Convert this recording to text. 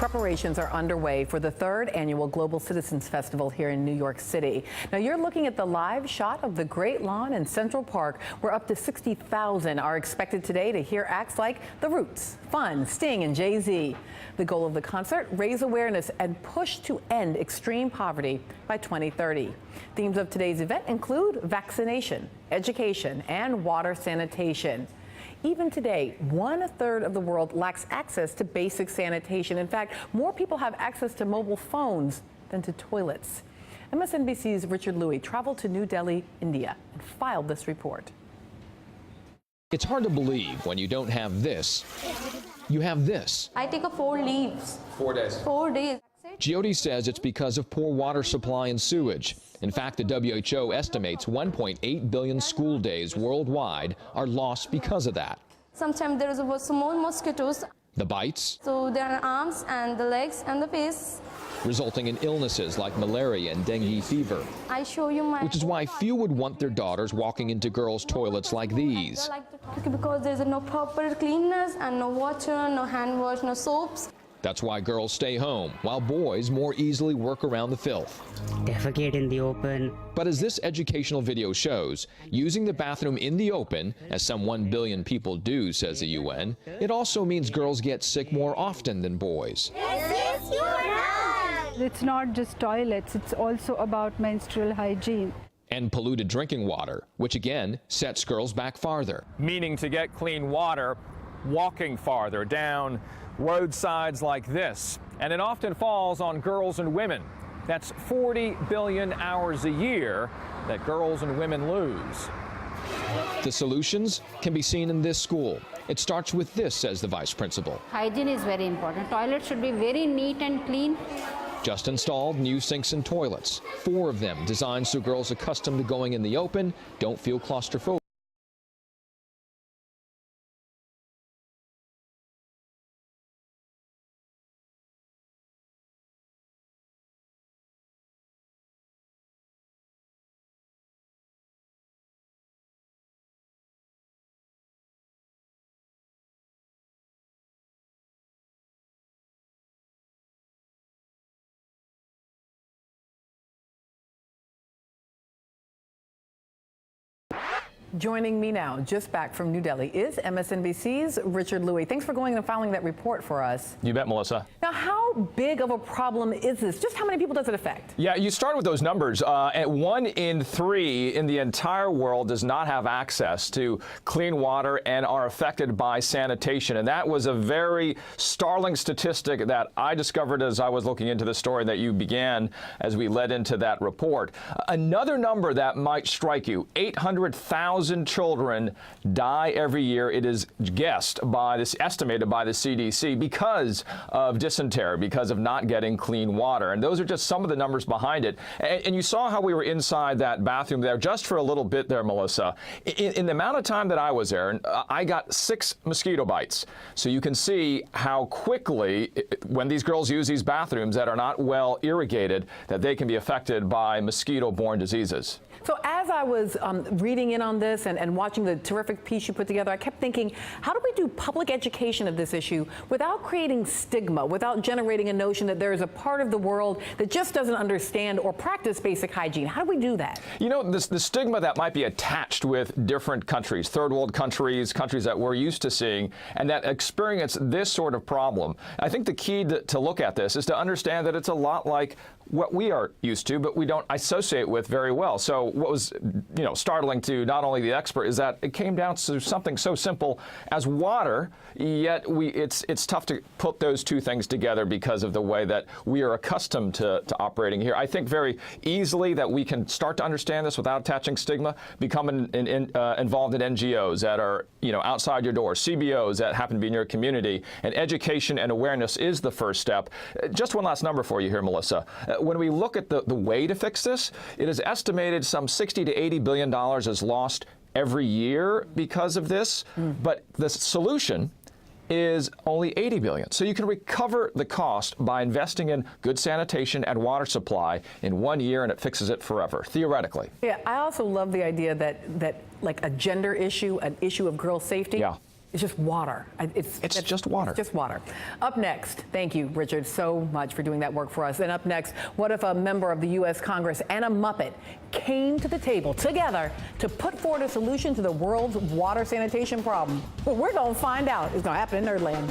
Preparations are underway for the third annual Global Citizens Festival here in New York City. Now you're looking at the live shot of the Great Lawn in Central Park, where up to 60,000 are expected today to hear acts like The Roots, Fun, Sting, and Jay-Z. The goal of the concert, raise awareness and push to end extreme poverty by 2030. Themes of today's event include vaccination, education, and water sanitation. Even today, 1/3 of the world lacks access to basic sanitation. In fact, more people have access to mobile phones than to toilets. MSNBC's Richard Louis traveled to New Delhi, India, and filed this report. It's hard to believe when you don't have this. You have this. I take 4 leaves. 4 days. 4 days. Jyoti says it's because of poor water supply and sewage. In fact, the WHO estimates 1.8 billion school days worldwide are lost because of that. Sometimes there is small mosquitoes. The bites, So there are arms and the legs and the face. resulting in illnesses like malaria and dengue fever, I show you my. which is why few would want their daughters walking into girls' toilets like these. Because there is no proper cleanness and no water, no hand wash, no soaps. That's why girls stay home, while boys more easily work around the filth. Defecate in the open. But as this educational video shows, using the bathroom in the open, as some 1 billion people do, says the UN, it also means girls get sick more often than boys. It's not just toilets, it's also about menstrual hygiene. And polluted drinking water, which again sets girls back farther. Meaning to get clean water, walking farther down roadsides like this. And it often falls on girls and women. That's 40 billion hours a year that girls and women lose. The solutions can be seen in this school. It starts with this, says the vice principal. Hygiene is very important. Toilets should be very neat and clean. Just installed new sinks and toilets, 4 of them designed so girls accustomed to going in the open don't feel claustrophobic. Joining me now, just back from New Delhi, is MSNBC's Richard Louis. Thanks for going and filing that report for us. You bet, Melissa. Now, how big of a problem is this? Just how many people does it affect? Yeah, you start with those numbers. 1 in 3 in the entire world does not have access to clean water and are affected by sanitation. And that was a very startling statistic that I discovered as I was looking into the story that you began as we led into that report. Another number that might strike you, 800,000 children die every year. It is estimated by the CDC because of dysentery, because of not getting clean water. And those are just some of the numbers behind it. And you saw how we were inside that bathroom there just for a little bit there, Melissa. In the amount of time that I was there, I got 6 mosquito bites. So you can see how quickly, when these girls use these bathrooms that are not well irrigated, that they can be affected by mosquito-borne diseases. So as I was reading in on this and watching the terrific piece you put together, I kept thinking, how do we do public education of this issue without creating stigma, without generating a notion that there is a part of the world that just doesn't understand or practice basic hygiene? How do we do that? You know, the stigma that might be attached with different countries, third world countries, countries that we're used to seeing, and that experience this sort of problem. I think the key to look at this is to understand that it's a lot like what we are used to, but we don't associate with very well. So what was, startling to not only the expert is that it came down to something so simple as water, yet it's tough to put those two things together because of the way that we are accustomed to operating here. I think very easily that we can start to understand this without attaching stigma, become involved in NGOs that are, outside your door, CBOs that happen to be in your community, and education and awareness is the first step. Just one last number for you here, Melissa. When we look at the way to fix this, it is estimated some $60 to $80 billion is lost every year because of this, but the solution is only $80 billion. So you can recover the cost by investing in good sanitation and water supply in 1 year, and it fixes it forever, theoretically. Yeah, I also love the idea that like a gender issue, an issue of girl safety, It's just water. It's just water. It's just water. Up next, thank you, Richard, so much for doing that work for us. And up next, what if a member of the U.S. Congress and a Muppet came to the table together to put forward a solution to the world's water sanitation problem? Well, we're going to find out. It's going to happen in Nerdland.